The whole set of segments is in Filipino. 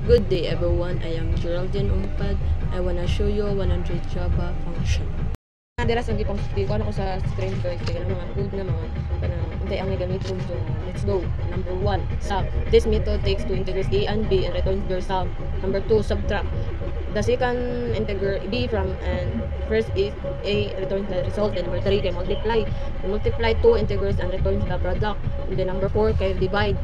Good day everyone, I am Geraldine Umpad. I wanna show you 100 Java function. Dira sa gipang ko ako sa screen guys, kaya mga code na mga kanang hindi ang gamiton. So let's go. Number 1, sum. This method takes two integers a and b and returns their sum. Number 2, subtract. The second integer b from and first is a returns the result. And number 3 kay multiply. Multiply two integers and returns the product. And then number 4 kay divide.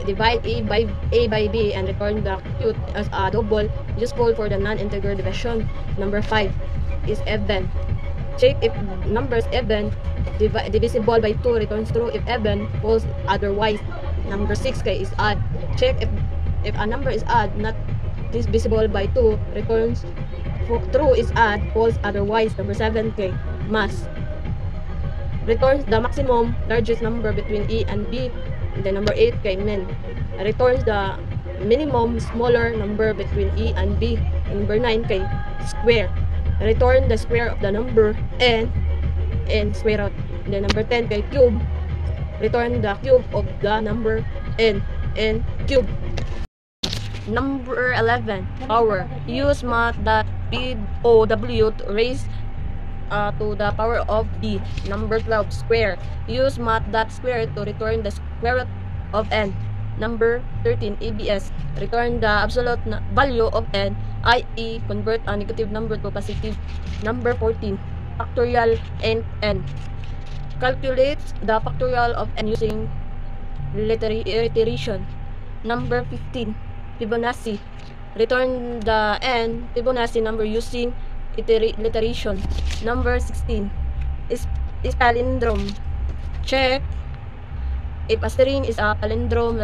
Divide a by b and return the cute as a double, useful for the non-integer division. Number 5 is even. Check if numbers even, divisible by 2 returns true if even, false otherwise. Number 6 kay is add. Check if a number is add, not divisible by 2, returns true is add, false otherwise. Number 7 kay mass. Returns the maximum largest number between a and b. And then number 8 kay min. Returns the minimum smaller number between a and b. And number 9 kay square. Return the square of the number n and square root. And then number 10 kay cube. Return the cube of the number n and cube. Number 11, power. Use math.pow to raise to the power of d. Number 12, square. Use math.square to return the square root of n. Number 13, ABS. Return the absolute value of n, i.e. convert a negative number to positive. Number 14, factorial and n. Calculate the factorial of n using iteration. Number 15, Fibonacci. Return the n Fibonacci number using iteration. Number 16 is palindrome. Check if a string is a palindrome,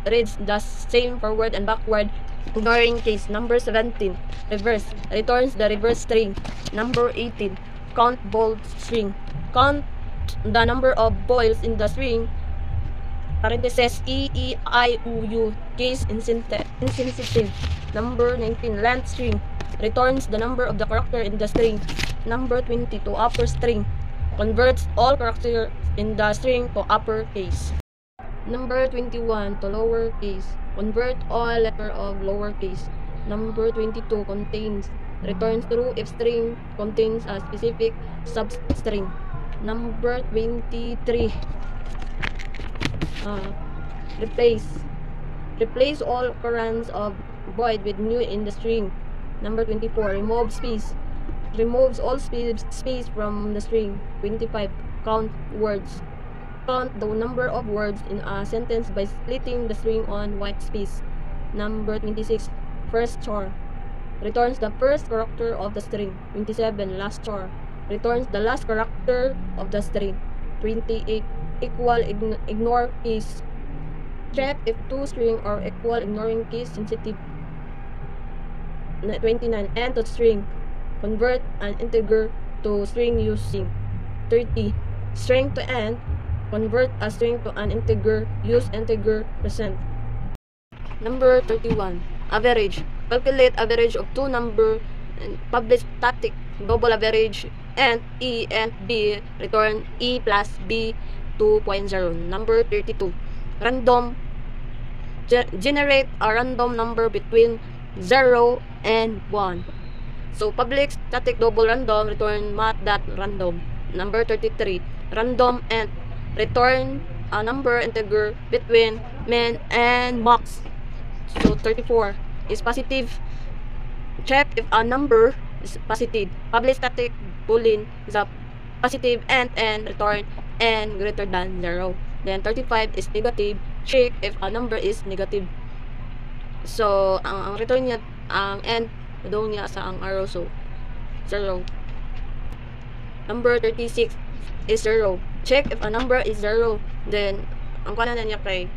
reads the same forward and backward, ignoring case. Number 17, reverse. Returns the reverse string. Number 18, count bold string. Count the number of boils in the string, parentheses E, I, U, case insensitive. Number 19, length string. Returns the number of the character in the string. Number 20, to upper string. Converts all characters in the string to uppercase. Number 21, to lowercase. Convert all letter of lowercase. Number 22, contains. Returns true if string contains a specific substring. Number 23, replace. Replace all occurrence of void with new in the string. Number 24, remove space. Removes all space from the string. 25, count words. Count the number of words in a sentence by splitting the string on white space. Number 26, first char. Returns the first character of the string. 27, last char. Returns the last character of the string. 28, equal ignore case. Check if two strings are equal, ignoring case sensitive. 29, end to string. Convert an integer to string using. 30, string to end. Convert a string to an integer. Use integer present. Number 31, average. Calculate average of two number and publish static double average and e and b. Return e plus b 2.0. Number 32, random. Generate a random number between 0 and 1. So public static double random, return math.random. Number 33, random and return a number integer between min and max. So 34 is positive. Check if a number is positive. Public static boolean is a positive and return n greater than 0. Then 35 is negative. Check if a number is negative. So ang return niya, ang n doon niya sa ang arrow, so 0. Number 36 is 0. Check if a number is 0, then ang kanan na niya kay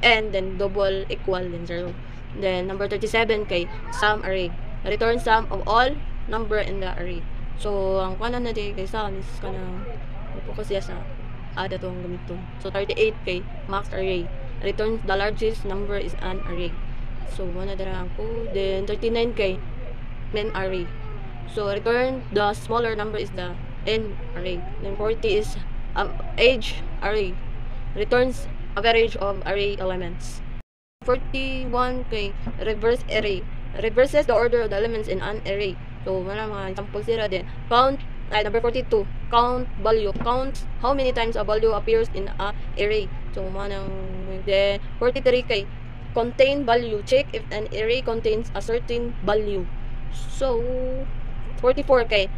n, then double equal, then 0. Then number 37 kay sum array. Return sum of all number in the array. So ang kanan na kay sum is kanang focus siya sa add atong gamiton. So 38 kay max array. Returns the largest number is an array. So muna dara ko. Then 39 kay min array. So return the smaller number is the n array. Then 40 is age array. Returns average of array elements. 41 kay reverse array. Reverses the order of the elements in an array. So, mga example sila din. Number 42. Count value. Count how many times a value appears in a array. So, then 43 kay contain value. Check if an array contains a certain value. So, 44 kay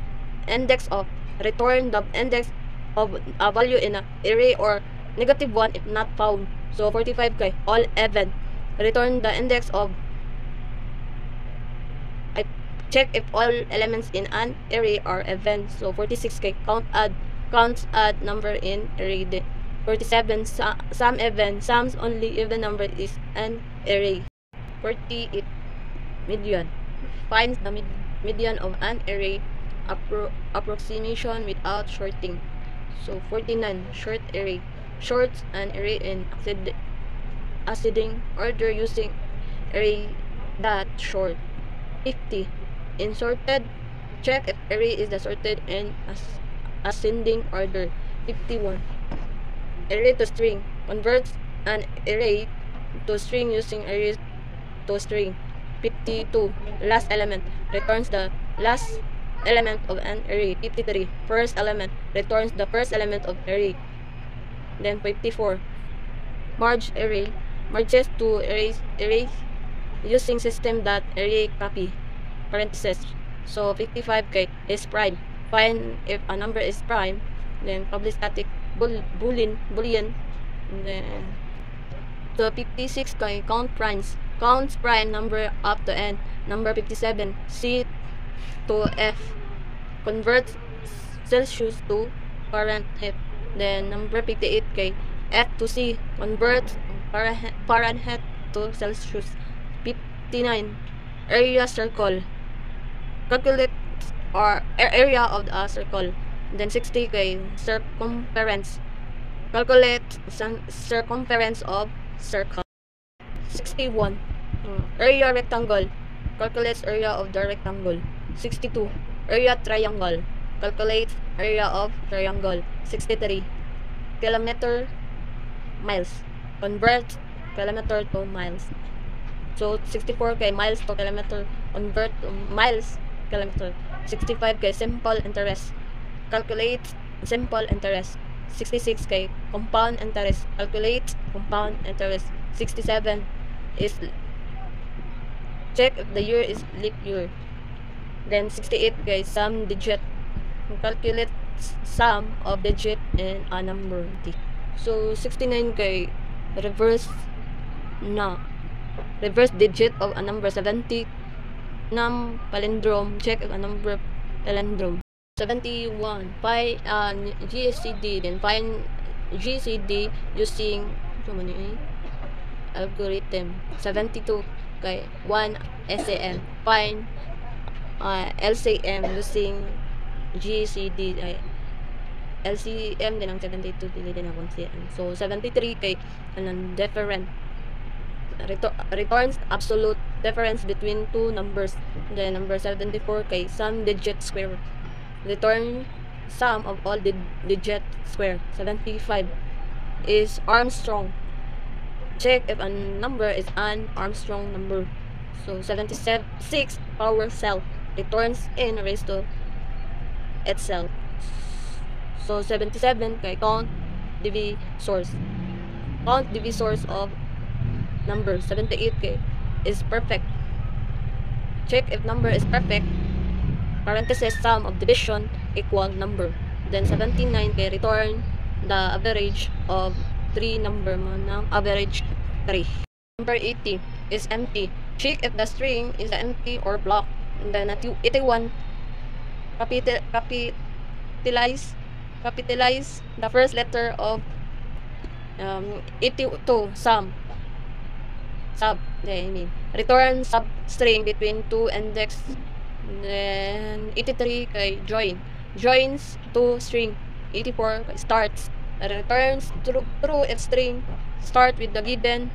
index of. Return the index of a value in a array or -1 if not found. So, 45 kay all even. Return the index of. Check if all elements in an array are even. So, 46 kay counts add number in array. 47 sum even. Sums only if the number is an array. 48 median. Finds the median of an array. Approximation without shorting. So, 49 short array. Shorts an array in ascending order using array that short. 50 in sorted. Check if array is sorted in ascending order. 51 array to string. Converts an array to string using array to string. 52 last element. Returns the last element of an array. 53 first element. Returns the first element of array. Then 54 merge array. Merges two arrays using system that array copy parentheses. So 55 kay is prime. Find if a number is prime. Then public static boolean. And then so 56 kay count primes. Counts prime number up to n. Number 57 C to F. Converts Celsius to Fahrenheit. Then number 58 kay F to C. Converts Fahrenheit to Celsius. 59 area circle. Calculate or area of the circle. Then 60 kay circumference. Calculate circumference of circle. 61 area rectangle. Calculates area of the rectangle. 62 area triangle. Calculate area of triangle. 63 kilometer miles. Convert kilometer to miles. So 64 kay miles to kilometer. Convert to miles kilometer. 65 kay simple interest. Calculate simple interest. 66 kay compound interest. Calculate compound interest. 67 is check if the year is leap year. Then 68 kay sum digit. Calculate sum of digit in a number. So 69 kay reverse digit of a number. 70 palindrome. Check if a number palindrome. 71 GCD. Then find GCD using algorithm. 72 kay 1 SAM. Find LCM using GCD. LCM din ang 72 dili din ang CM. So 73 kay different returns absolute difference between two numbers. Then number 74 kay sum digit square. Return sum of all digit square. 75 is Armstrong. Check if a number is an Armstrong number. So 76 power cell. Returns in raised to itself. So 77 kay count divisors. Count divisors of number. 78 kay is perfect. Check if number is perfect. Parenthesis sum of division equal number. Then 79 kay return the average of 3 number mo ng average 3. Number 80 is empty. Check if the string is empty or block. And then at 81 capitalize the first letter of 82 sub. Return substring between two index. Then 83 kay joins two string. 84 kay starts. Returns true if string start with the given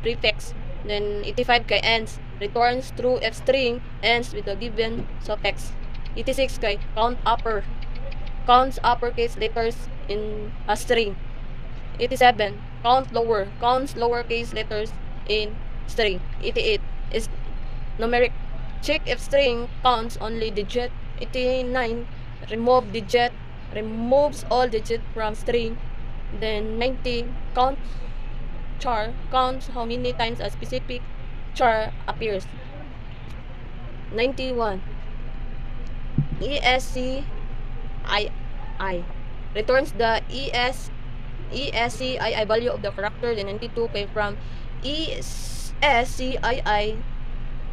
prefix. Then 85 kay ends. Returns true if string ends with the given suffix. 86 kay counts uppercase letters in a string. 87 counts lowercase letters in string. 88 is numeric. Check if string counts only digit. 89, remove digit, removes all digit from string. Then 90, counts how many times a specific char appears. 91, ESCII returns the ESCII value of the character. Then 92, kay from ESCII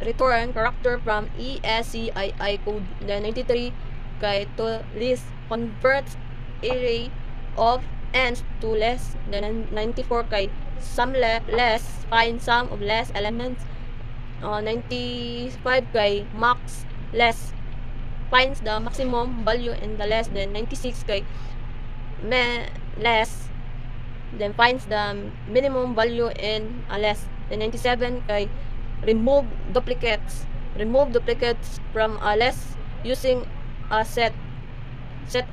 return character from ESCII code. Then 93, kay to list converts array of ends to less. Then 94, kay sum less, find sum of less elements. 95, kay max less, finds the maximum value in the less. Then 96, kay less, then finds the minimum value in a less. Then 97, kay remove duplicates from a less using a set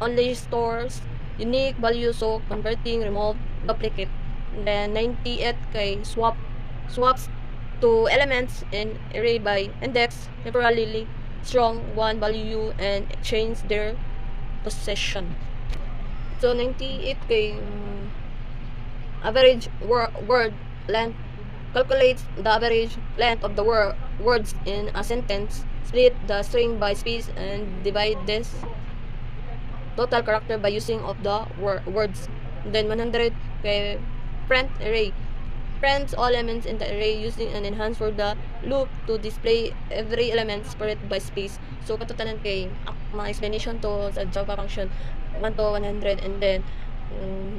only stores unique value, so converting remove duplicate. Then 98, kay swaps two elements in array by index temporarily strong one value and change their possession. So 98, kay average word length, calculates the average length of the words in a sentence, split the string by space, and divide this total character by using of the words. Then 100, kay print array, prints all elements in the array using an enhance for the loop to display every element separated by space. So katutanan kay mga explanation to sa Java function 1 to 100, and then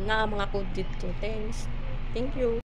na mga code dito. Thank you.